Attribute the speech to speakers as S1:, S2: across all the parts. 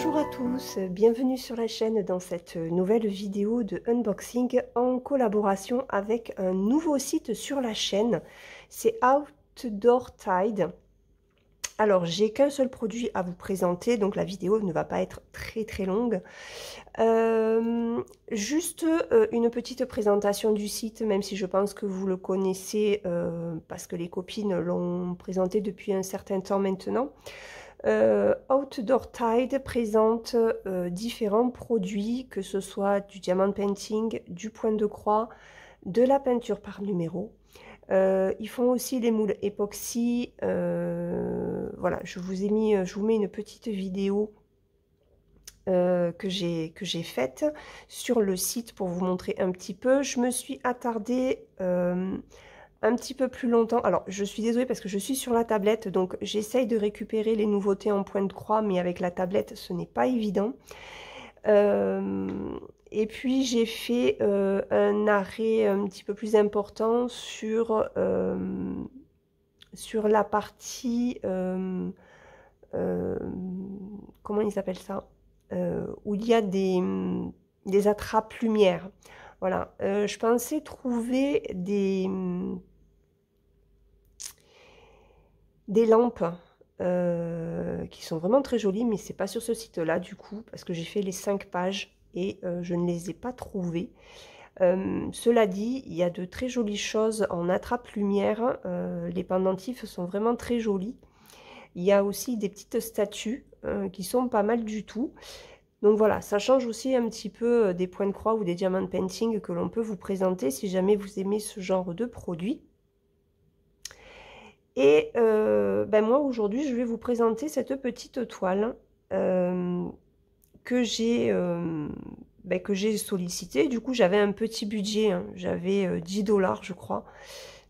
S1: Bonjour à tous, bienvenue sur la chaîne dans cette nouvelle vidéo de unboxing en collaboration avec un nouveau site sur la chaîne, c'est Outdoor Tide. Alors j'ai qu'un seul produit à vous présenter, donc la vidéo ne va pas être très longue. Juste une petite présentation du site, même si je pense que vous le connaissez parce que les copines l'ont présenté depuis un certain temps maintenant. Outdoor Tide présente différents produits, que ce soit du diamond painting, du point de croix, de la peinture par numéro. Ils font aussi les moules époxy. Voilà, je vous mets une petite vidéo que j'ai faite sur le site pour vous montrer un petit peu. Je me suis attardée un petit peu plus longtemps. Alors, je suis désolée parce que je suis sur la tablette, donc j'essaye de récupérer les nouveautés en point de croix, mais avec la tablette, ce n'est pas évident. Et puis, j'ai fait un arrêt un petit peu plus important sur la partie... comment ils appellent ça, où il y a des attrape-lumière. Voilà, je pensais trouver des lampes qui sont vraiment très jolies, mais c'est pas sur ce site-là du coup, parce que j'ai fait les 5 pages et je ne les ai pas trouvées. Cela dit, il y a de très jolies choses en attrape-lumière, les pendentifs sont vraiment très jolis. Il y a aussi des petites statues qui sont pas mal du tout. Donc voilà, ça change aussi un petit peu des points de croix ou des diamond painting que l'on peut vous présenter si jamais vous aimez ce genre de produit. Et ben moi aujourd'hui je vais vous présenter cette petite toile que j'ai sollicitée. Du coup j'avais un petit budget, hein. J'avais 10 $ je crois.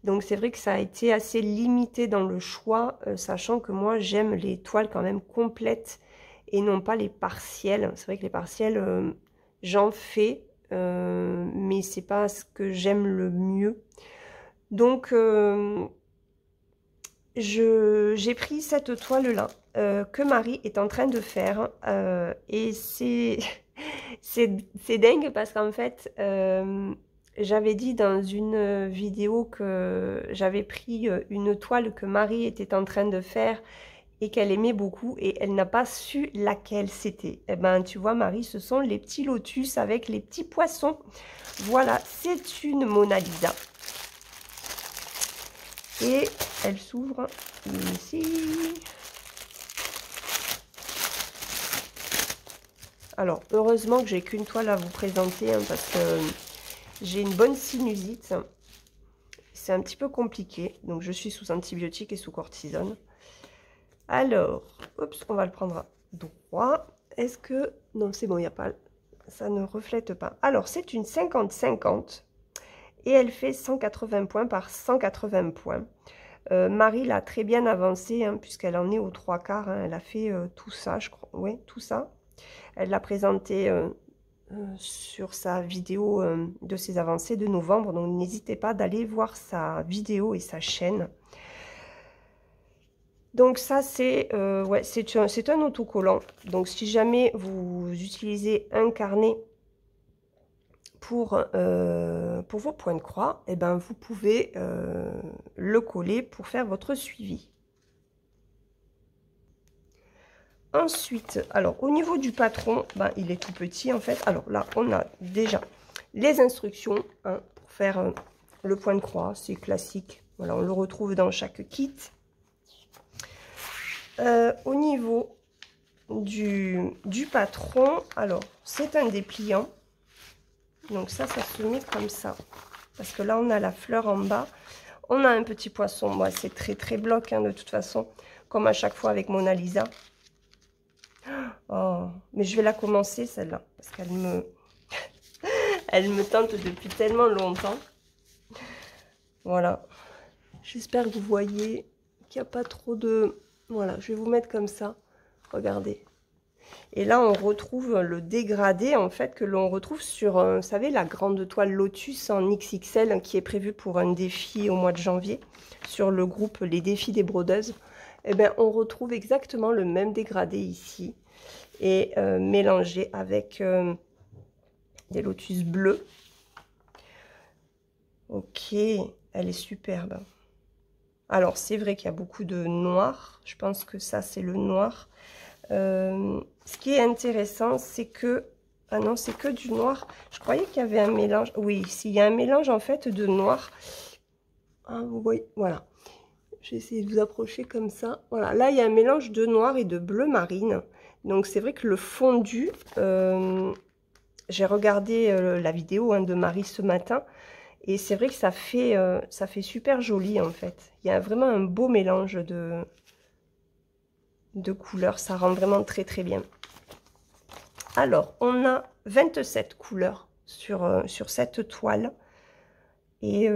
S1: Donc c'est vrai que ça a été assez limité dans le choix, sachant que moi j'aime les toiles quand même complètes et non pas les partiels. C'est vrai que les partiels, j'en fais, mais c'est pas ce que j'aime le mieux. Donc j'ai pris cette toile-là que Marie est en train de faire et c'est dingue parce qu'en fait... j'avais dit dans une vidéo que j'avais pris une toile que Marie était en train de faire et qu'elle aimait beaucoup et elle n'a pas su laquelle c'était. Eh ben, tu vois Marie, ce sont les petits lotus avec les petits poissons. Voilà, c'est une Mona Lisa. Et elle s'ouvre ici. Alors, heureusement que j'ai qu'une toile à vous présenter hein, parce que... j'ai une bonne sinusite, c'est un petit peu compliqué, donc je suis sous antibiotiques et sous cortisone. Alors, oups, on va le prendre à droit. Est-ce que... non, c'est bon, il n'y a pas... ça ne reflète pas. Alors, c'est une 50-50 et elle fait 180 points par 180 points. Marie l'a très bien avancée, hein, puisqu'elle en est aux 3/4. Hein, elle a fait tout ça, je crois. Oui, tout ça. Elle l'a présenté... sur sa vidéo de ses avancées de novembre, donc n'hésitez pas d'aller voir sa vidéo et sa chaîne. Donc ça c'est ouais, c'est un autocollant, donc si jamais vous utilisez un carnet pour vos points de croix, et ben vous pouvez le coller pour faire votre suivi. Ensuite, alors au niveau du patron, ben, il est tout petit en fait. Alors là, on a déjà les instructions hein, pour faire le point de croix, c'est classique. Voilà, on le retrouve dans chaque kit. Au niveau du patron, alors c'est un dépliant. Donc ça se met comme ça. Parce que là, on a la fleur en bas. On a un petit poisson. Moi, c'est très bloc hein, de toute façon, comme à chaque fois avec Mona Lisa. Oh, mais je vais la commencer celle-là parce qu'elle me elle me tente depuis tellement longtemps. Voilà, j'espère que vous voyez qu'il n'y a pas trop de... Voilà, je vais vous mettre comme ça, regardez. Et là on retrouve le dégradé en fait que l'on retrouve sur vous savez la grande toile Lotus en XXL qui est prévue pour un défi au mois de janvier sur le groupe les défis des brodeuses. Eh bien on retrouve exactement le même dégradé ici. et mélangé avec des lotus bleus. Ok, elle est superbe. Alors, c'est vrai qu'il y a beaucoup de noir. Je pense que ça, c'est le noir. Ce qui est intéressant, c'est que... Ah non, c'est que du noir. Je croyais qu'il y avait un mélange. Oui, s'il y a un mélange, en fait, de noir. Ah, vous voyez, voilà. J'ai essayé de vous approcher comme ça. Voilà, là, il y a un mélange de noir et de bleu marine. Donc, c'est vrai que le fondu... j'ai regardé la vidéo de Marie ce matin. Et c'est vrai que ça fait super joli, en fait. Il y a vraiment un beau mélange de couleurs. Ça rend vraiment très, très bien. Alors, on a 27 couleurs sur cette toile. Et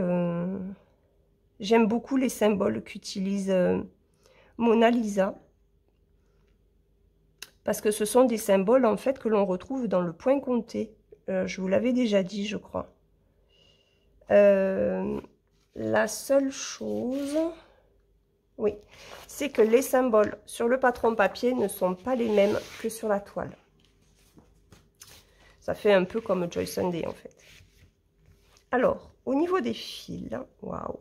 S1: j'aime beaucoup les symboles qu'utilise Mona Lisa. Parce que ce sont des symboles, en fait, que l'on retrouve dans le point compté. Je vous l'avais déjà dit, je crois. La seule chose, oui, c'est que les symboles sur le patron papier ne sont pas les mêmes que sur la toile. Ça fait un peu comme Joy Sunday en fait. Alors, au niveau des fils, waouh.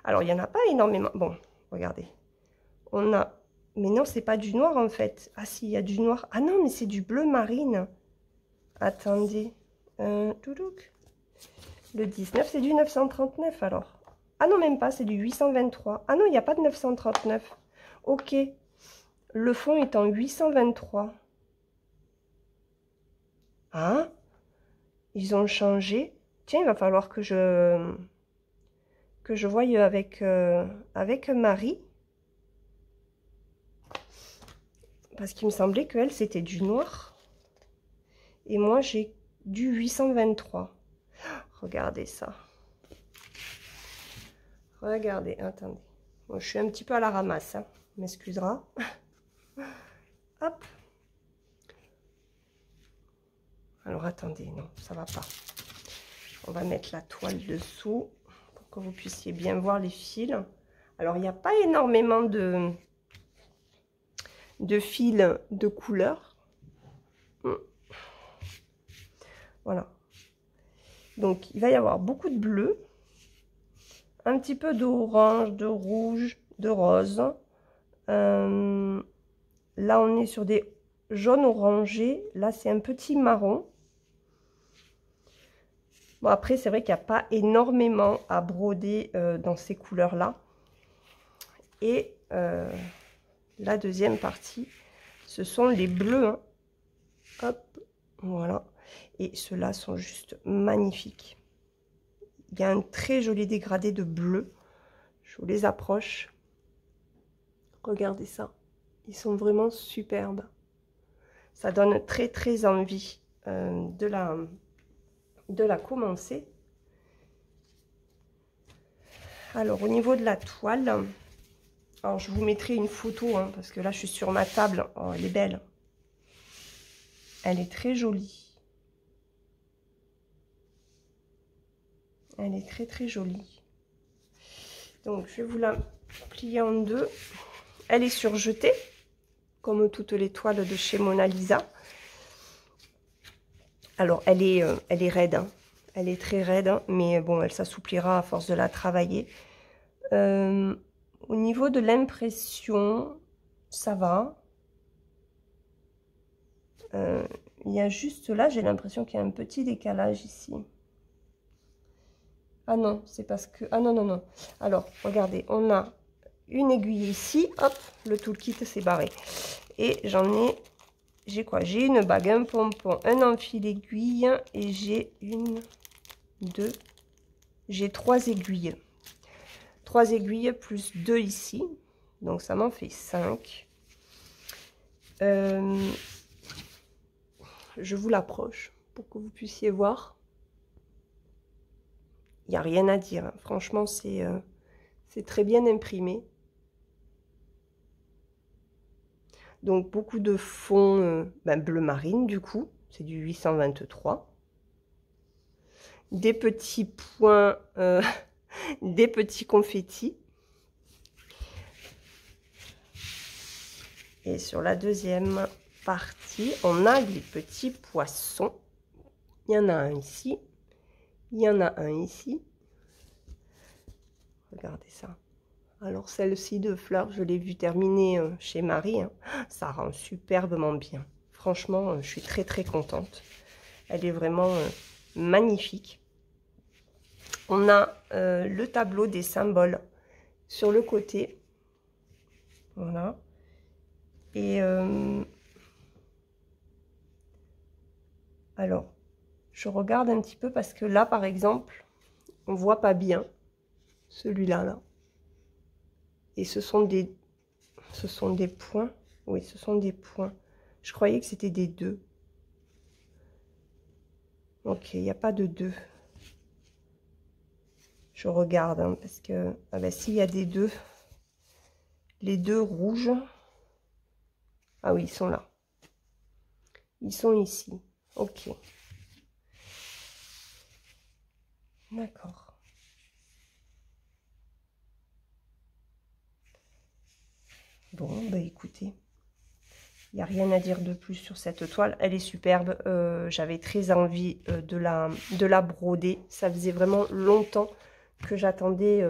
S1: Alors, il n'y en a pas énormément. Bon, regardez. On a... Mais non, c'est pas du noir en fait. Ah si, il y a du noir. Ah non, mais c'est du bleu marine. Attendez. Toudouk. Le 19, c'est du 939 alors. Ah non, même pas, c'est du 823. Ah non, il n'y a pas de 939. Ok. Le fond est en 823. Hein? Ils ont changé. Tiens, il va falloir que je voie avec Marie. Parce qu'il me semblait qu'elle, c'était du noir. Et moi, j'ai du 823. Regardez ça. Regardez, attendez. Bon, je suis un petit peu à la ramasse, hein. On m'excusera. Hop. Alors, attendez, non, ça va pas. On va mettre la toile dessous pour que vous puissiez bien voir les fils. Alors, il n'y a pas énormément de fils de couleur. Voilà. Donc, il va y avoir beaucoup de bleu. Un petit peu d'orange, de rouge, de rose. Là, on est sur des jaunes orangés. Là, c'est un petit marron. Bon, après, c'est vrai qu'il n'y a pas énormément à broder dans ces couleurs-là. Et la deuxième partie, ce sont les bleus. Hein. Hop, voilà. Et ceux-là sont juste magnifiques. Il y a un très joli dégradé de bleu. Je vous les approche. Regardez ça. Ils sont vraiment superbes. Ça donne très très envie de la commencer. Alors au niveau de la toile, alors je vous mettrai une photo hein, parce que là je suis sur ma table. Oh, elle est belle. Elle est très jolie. Elle est très très jolie. Donc je vais vous la plier en deux. Elle est surjetée, comme toutes les toiles de chez Mona Lisa. Alors elle est raide, hein. Elle est très raide, hein, mais bon, elle s'assouplira à force de la travailler. Au niveau de l'impression, ça va. Il y a juste là, j'ai l'impression qu'il y a un petit décalage ici. Ah non, c'est parce que... Ah non, non, non. Alors, regardez, on a une aiguille ici. Hop, le toolkit s'est barré. Et j'en ai... J'ai quoi? J'ai une bague, un pompon, un enfil aiguille. Et j'ai une, deux... J'ai 3 aiguilles. 3 aiguilles plus 2 ici. Donc, ça m'en fait 5. Je vous l'approche pour que vous puissiez voir. Il n'y a rien à dire. Hein. Franchement, c'est très bien imprimé. Donc, beaucoup de fond bleu marine, du coup. C'est du 823. Des petits points, des petits confettis. Et sur la deuxième, parti. On a les petits poissons. Il y en a un ici. Il y en a un ici. Regardez ça. Alors celle-ci de fleurs, je l'ai vue terminer chez Marie. Hein. Ça rend superbement bien. Franchement, je suis très très contente. Elle est vraiment magnifique. On a le tableau des symboles sur le côté. Voilà. Et alors, je regarde un petit peu parce que là, par exemple, on voit pas bien celui-là, là. Et ce sont des points. Oui, ce sont des points. Je croyais que c'était des 2. Ok, il n'y a pas de 2. Je regarde, hein, parce que... Ah ben, s'il y a des 2, les 2 rouges... Ah oui, ils sont là. Ils sont ici. Ok. D'accord. Bon, bah écoutez, il n'y a rien à dire de plus sur cette toile. Elle est superbe. J'avais très envie de la broder. Ça faisait vraiment longtemps que j'attendais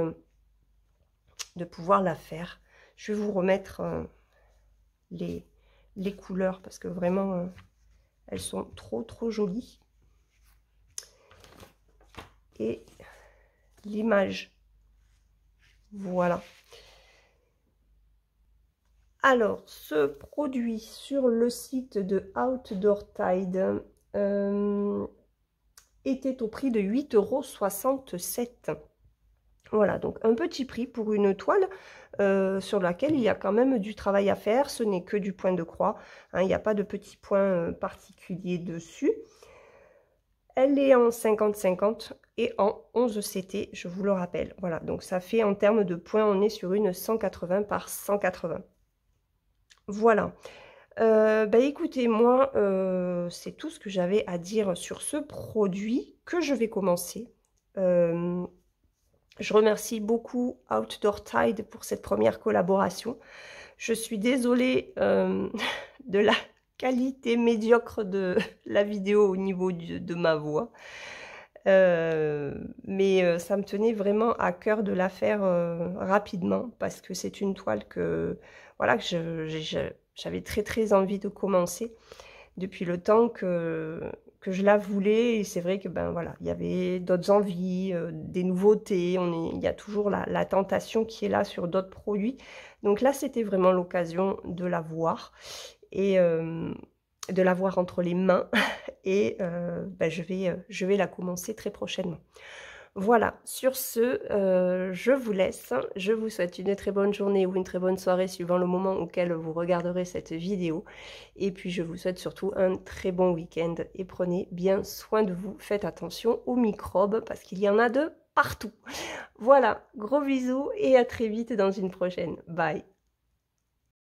S1: de pouvoir la faire. Je vais vous remettre les couleurs parce que vraiment, elles sont trop jolies. Et l'image. Voilà. Alors, ce produit sur le site de Outdoor Tide était au prix de 8,67 €. Voilà, donc un petit prix pour une toile sur laquelle il y a quand même du travail à faire. Ce n'est que du point de croix, hein, il n'y a pas de petits points particuliers dessus. Elle est en 50-50 et en 11 CT, je vous le rappelle. Voilà, donc ça fait en termes de points, on est sur une 180 par 180. Voilà. Bah écoutez, moi, c'est tout ce que j'avais à dire sur ce produit que je vais commencer. Je remercie beaucoup Outdoor Tide pour cette première collaboration. Je suis désolée de la qualité médiocre de la vidéo au niveau de ma voix. Mais ça me tenait vraiment à cœur de la faire rapidement parce que c'est une toile que, voilà, que j'avais très envie de commencer depuis le temps que je la voulais. Et c'est vrai que ben voilà, il y avait d'autres envies, des nouveautés. Il y a toujours la tentation qui est là sur d'autres produits. Donc là, c'était vraiment l'occasion de la voir et de l'avoir entre les mains. Et ben, je vais la commencer très prochainement. Voilà, sur ce, je vous laisse. Je vous souhaite une très bonne journée ou une très bonne soirée suivant le moment auquel vous regarderez cette vidéo. Et puis, je vous souhaite surtout un très bon week-end et prenez bien soin de vous. Faites attention aux microbes parce qu'il y en a de partout. Voilà, gros bisous et à très vite dans une prochaine. Bye!